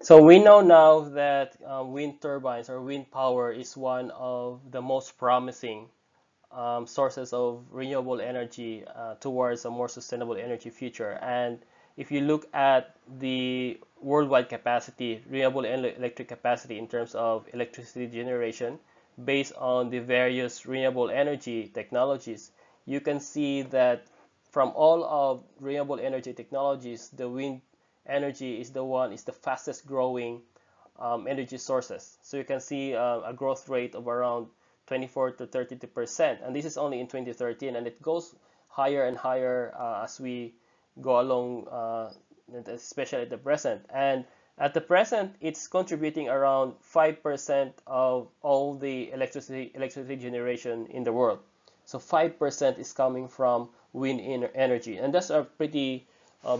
So we know now that wind turbines or wind power is one of the most promising sources of renewable energy towards a more sustainable energy future. And if you look at the worldwide capacity, renewable electric capacity in terms of electricity generation, based on the various renewable energy technologies, you can see that from all of renewable energy technologies, the wind energy is the fastest growing energy sources. So you can see a growth rate of around 24 to 32%, and this is only in 2013, and it goes higher and higher as we go along, especially at the present. And at the present, it's contributing around 5% of all the electricity generation in the world. So 5% is coming from wind energy, and that's a pretty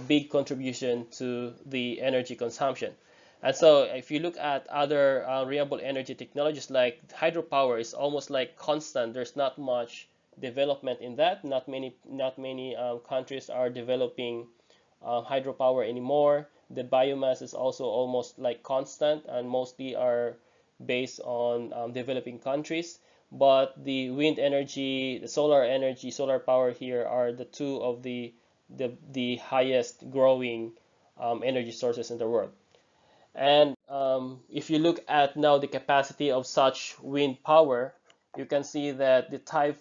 big contribution to the energy consumption. And so if you look at other renewable energy technologies like hydropower is almost like constant. There's not much development in that. Not many countries are developing hydropower anymore. The biomass is also almost like constant and mostly are based on developing countries. But the wind energy, the solar energy, solar power here are the two of the highest growing energy sources in the world. And if you look at now the capacity of such wind power, you can see that the top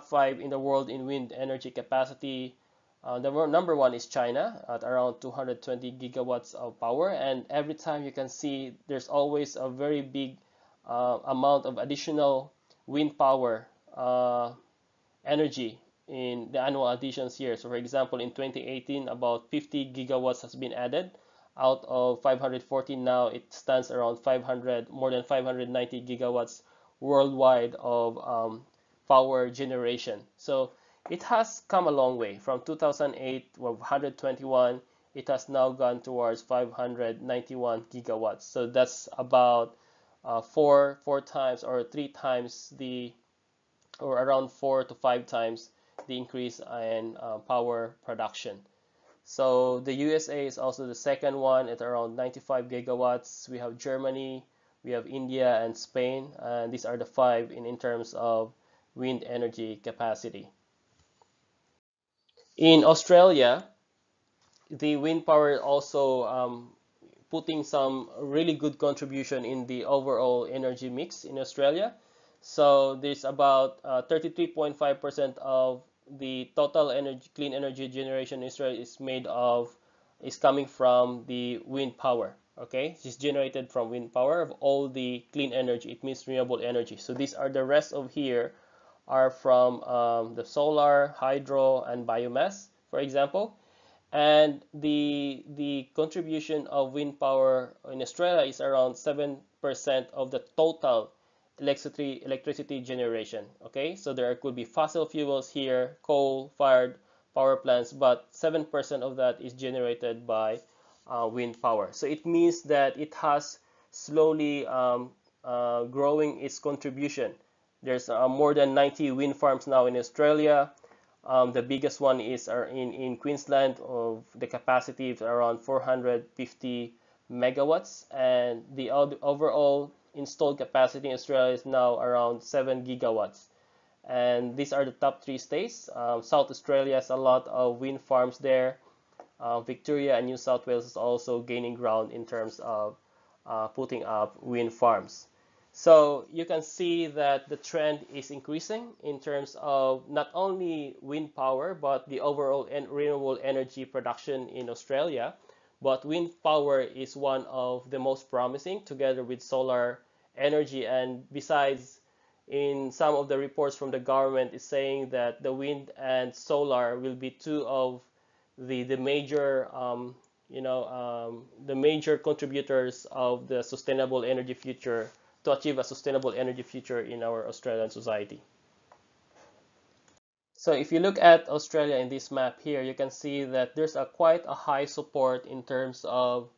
five in the world in wind energy capacity, the number one is China at around 220 gigawatts of power. And every time you can see there's always a very big amount of additional wind power energy in the annual additions here. So for example, in 2018, about 50 gigawatts has been added. Out of 514 now, it stands around 500, more than 590 gigawatts worldwide of power generation. So it has come a long way. From 2008, 121, it has now gone towards 591 gigawatts. So that's about four times or three times the, or around 4 to 5 times the increase in power production. So the USA is also the second one at around 95 gigawatts. We have Germany, we have India and Spain, and these are the five in terms of wind energy capacity. In Australia, the wind power also putting some really good contribution in the overall energy mix in Australia. So there's about 33.5% of the total energy, clean energy generation in Israel is coming from the wind power. Okay, it's generated from wind power of all the clean energy. It means renewable energy. So these are the rest of here are from the solar, hydro, and biomass, for example. And the contribution of wind power in Australia is around 7% of the total electricity generation. Okay, so there could be fossil fuels here, coal-fired power plants, but 7% of that is generated by wind power. So it means that it has slowly growing its contribution. There's more than 90 wind farms now in Australia. The biggest one is in Queensland, of the capacity is around 450 megawatts, and the overall installed capacity in Australia is now around 7 gigawatts. And these are the top three states. South Australia has a lot of wind farms there. Victoria and New South Wales is also gaining ground in terms of putting up wind farms. So you can see that the trend is increasing in terms of not only wind power, but the overall renewable energy production in Australia. But wind power is one of the most promising together with solar energy. And besides, in some of the reports from the government is saying that the wind and solar will be two of the major the major contributors of the sustainable energy future, to achieve a sustainable energy future in our Australian society. So if you look at Australia in this map here, you can see that there's quite a high support in terms of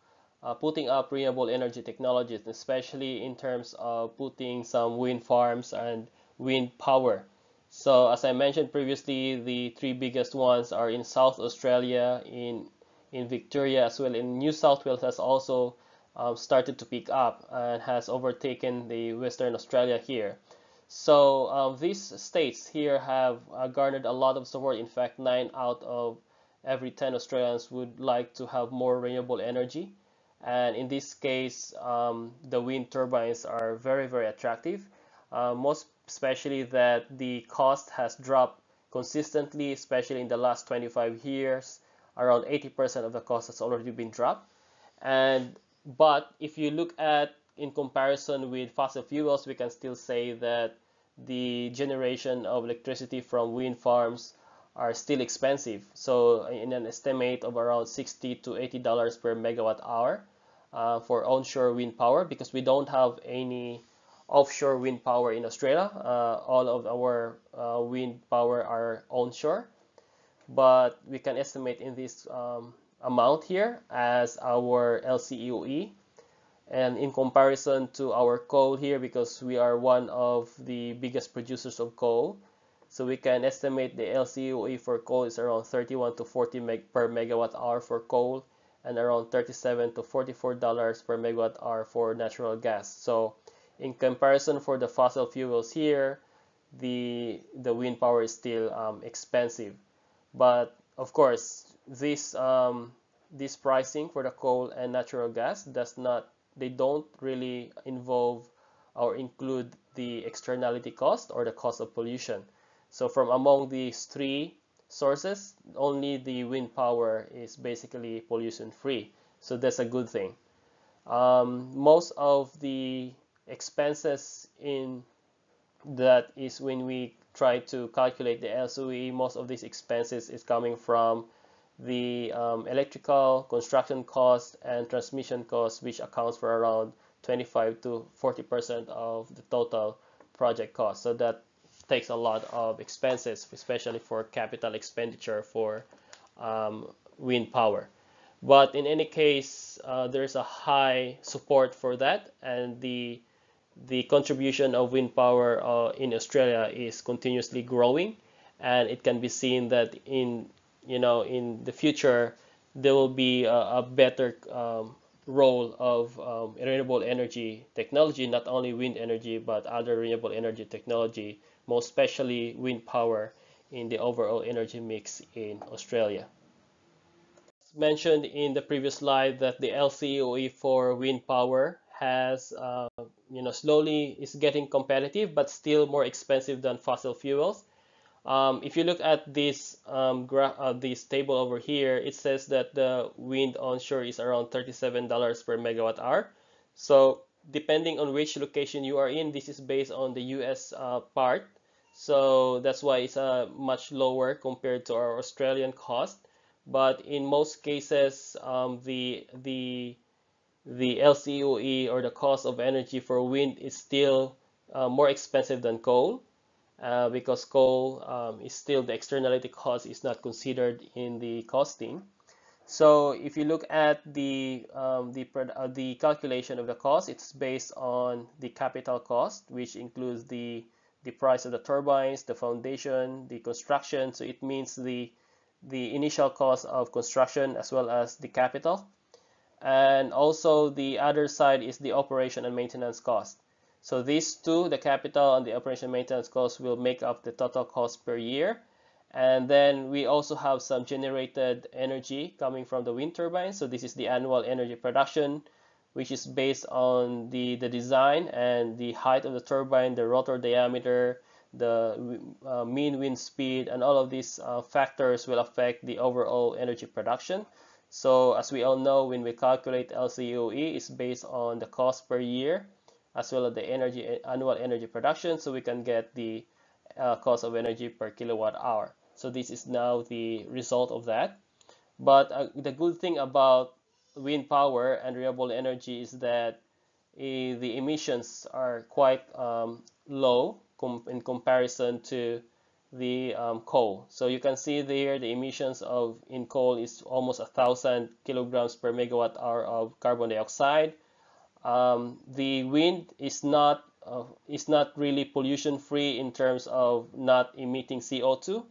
putting up renewable energy technologies, especially in terms of putting some wind farms and wind power. So as I mentioned previously, the three biggest ones are in South Australia, in Victoria, as well in New South Wales has also started to pick up and has overtaken the Western Australia here. So these states here have garnered a lot of support. In fact, 9 out of every 10 Australians would like to have more renewable energy. And in this case, the wind turbines are very, very attractive. Most especially that the cost has dropped consistently, especially in the last 25 years. Around 80% of the cost has already been dropped. And but if you look at in comparison with fossil fuels, we can still say that the generation of electricity from wind farms are still expensive. So in an estimate of around $60 to $80 per megawatt hour for onshore wind power, because we don't have any offshore wind power in Australia. All of our wind power are onshore, but we can estimate in this amount here as our LCOE. And in comparison to our coal here, because we are one of the biggest producers of coal, so we can estimate the LCOE for coal is around 31 to 40 per megawatt hour for coal, and around 37 to $44 per megawatt hour for natural gas. So in comparison for the fossil fuels here, the wind power is still expensive. But of course, this pricing for the coal and natural gas they don't really involve or include the externality cost or the cost of pollution. So from among these three sources, only the wind power is basically pollution free. So that's a good thing. Most of the expenses in that is when we try to calculate the LCOE, most of these expenses is coming from the electrical, construction cost, and transmission cost, which accounts for around 25 to 40% of the total project cost. So that takes a lot of expenses, especially for capital expenditure for wind power. But in any case, there's a high support for that, and the contribution of wind power in Australia is continuously growing, and it can be seen that in the future there will be a better role of renewable energy technology, not only wind energy but other renewable energy technology, most especially wind power in the overall energy mix in Australia. As mentioned in the previous slide that the LCOE for wind power has slowly is getting competitive but still more expensive than fossil fuels. If you look at this table over here, it says that the wind onshore is around $37 per megawatt hour. So depending on which location you are in, this is based on the US part. So that's why it's much lower compared to our Australian cost. But in most cases, the LCOE or the cost of energy for wind is still more expensive than coal. Because coal is still the externality cost is not considered in the costing. So if you look at the calculation of the cost, it's based on the capital cost, which includes the price of the turbines, the foundation, the construction. So it means the initial cost of construction as well as the capital. And also the other side is the operation and maintenance cost. So these two, the capital and the operation maintenance cost, will make up the total cost per year. And then we also have some generated energy coming from the wind turbine. So this is the annual energy production, which is based on the design and the height of the turbine, the rotor diameter, the mean wind speed, and all of these factors will affect the overall energy production. So as we all know, when we calculate LCOE, it's based on the cost per year as well as the annual energy production, so we can get the cost of energy per kilowatt hour. So this is now the result of that. But the good thing about wind power and renewable energy is that the emissions are quite low in comparison to the coal. So you can see there the emissions in coal is almost 1,000 kilograms per megawatt hour of carbon dioxide. The wind is not really pollution free in terms of not emitting CO2,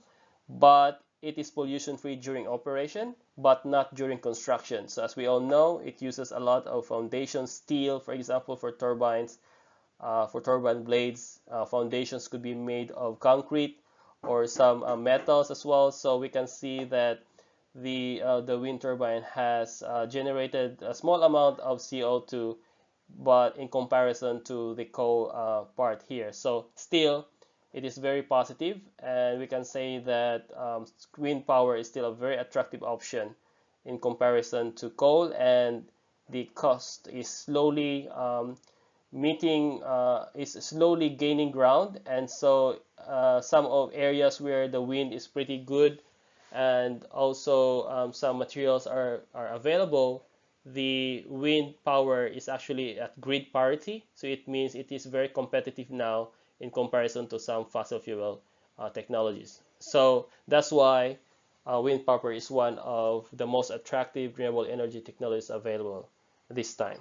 but it is pollution free during operation, but not during construction. So as we all know, it uses a lot of foundation steel, for example, for turbines, for turbine blades. Foundations could be made of concrete or some metals as well. So we can see that the wind turbine has generated a small amount of CO2, but in comparison to the coal part here. So still, it is very positive, and we can say that wind power is still a very attractive option in comparison to coal, and the cost is slowly is slowly gaining ground. And so some of areas where the wind is pretty good, and also some materials are available, the wind power is actually at grid parity. So it means it is very competitive now in comparison to some fossil fuel technologies. So that's why wind power is one of the most attractive renewable energy technologies available this time.